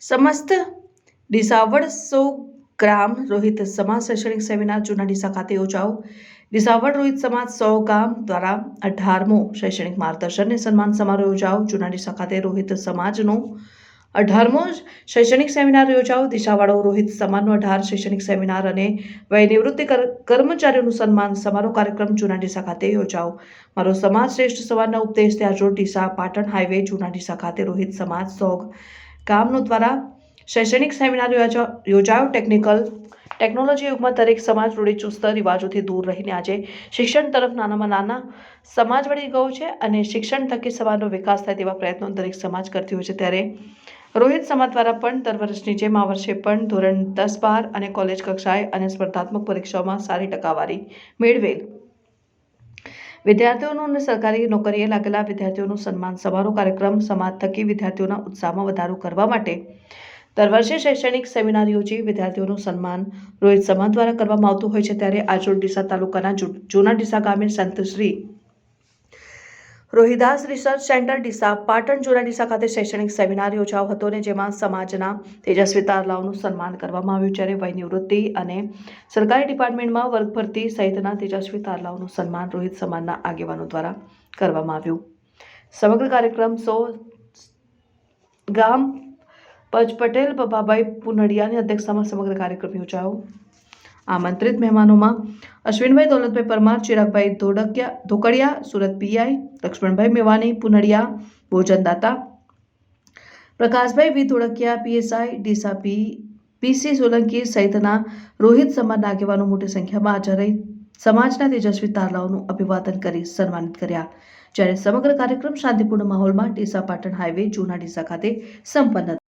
સમસ્ત ડીસાવડ 100 ગ્રામ રોહિત સમાજ શૈક્ષણિક સેમિનાર જૂના ડીસા ખાતે યોજાયો। ડીસાવડ રોહિત સમાજ 100 ગામ દ્વારા 18મો શૈક્ષણિક માર્ગદર્શન અને સન્માન સમારોહ યોજાયો। જૂના ડીસા ખાતે રોહિત સમાજનો 18મો શૈક્ષણિક સેમિનાર યોજાયો। ડીસાવાળો રોહિત સમાજનો 18 શૈક્ષણિક સેમિનાર અને વય નિવૃત્ત કર્મચારીઓનું સન્માન સમારોહ કાર્યક્રમ જૂના ડીસા ખાતે યોજાયો। મારો સમાજ શ્રેષ્ઠ સમાજના ઉપદેશથી આજ રોડ ડીસા પાટણ હાઈવે જૂના ડીસા ખાતે રોહિત સમાજ 100 ગામનો દ્વારા શૈક્ષણિક સેમિનાર યોજાયો। ટેકનોલોજી યુગમાં દરેક સમાજ રૂઢિચુસ્ત રિવાજોથી દૂર રહીને આજે શિક્ષણ તરફ નાનામાં નાના સમાજ વળી ગયો છે અને શિક્ષણ થકી સમાજનો વિકાસ થાય તેવા પ્રયત્નો દરેક સમાજ કરતી હોય છે। ત્યારે રોહિત સમાજ દ્વારા પણ દર વર્ષની જેમ આ વર્ષે પણ ધોરણ 10, 12 અને કોલેજ કક્ષાએ અને સ્પર્ધાત્મક પરીક્ષાઓમાં સારી ટકાવારી મેળવેલ વિદ્યાર્થીઓનું અને સરકારી નોકરીએ લાગેલા વિદ્યાર્થીઓનું સન્માન સમારોહ કાર્યક્રમ સમાજ થકી વિદ્યાર્થીઓના ઉત્સાહમાં વધારો કરવા માટે દર વર્ષે શૈક્ષણિક સેમિનાર યોજી વિદ્યાર્થીઓનું સન્માન રોહિત સમાજ દ્વારા કરવામાં આવતું હોય છે। ત્યારે આજરોડ ડીસા તાલુકાના જૂના ડીસા ગામે સંત શ્રી રોહિદાસ રિસર્ચ સેન્ટર ડીસા પાટણ જૂના ડીસા ખાતે શૈક્ષણિક સેમિનાર યોજાયો હતો અને જેમાં સમાજના તેજસ્વી તારલાઓનું સન્માન કરવામાં આવ્યું। જ્યારે વય નિવૃત્તિ અને સરકારી ડિપાર્ટમેન્ટમાં વર્ગ ભરતી સહિતના તેજસ્વી તારલાઓનું સન્માન રોહિત સમાજના આગેવાનો દ્વારા કરવામાં આવ્યું। સમગ્ર કાર્યક્રમ 100 ગામ પજ પટેલ બબાભાઈ પુનડિયાની અધ્યક્ષતામાં સમગ્ર કાર્યક્રમ યોજાયો। આમંત્રિત મહેમાનોમાં અશ્વિનભાઈ દોલતભાઈ પરમાર, ચિરાગભાઈ ધોકડિયા, સુરત પીઆઈ, લક્ષ્મણભાઈ મેવાણી પુનડિયા, ભોજનદાતા પ્રકાશભાઈ વી ધોળકિયા પીએસઆઈ, ડીસા પીસી સોલંકી સહિતના રોહિત સમાજના આગેવાનો મોટી સંખ્યામાં હાજર રહી સમાજના તેજસ્વી તારલાઓનું અભિવાદન કરી સન્માનિત કર્યા। જ્યારે સમગ્ર કાર્યક્રમ શાંતિપૂર્ણ માહોલમાં ડીસા પાટણ હાઈવે જૂના ડીસા ખાતે સંપન્ન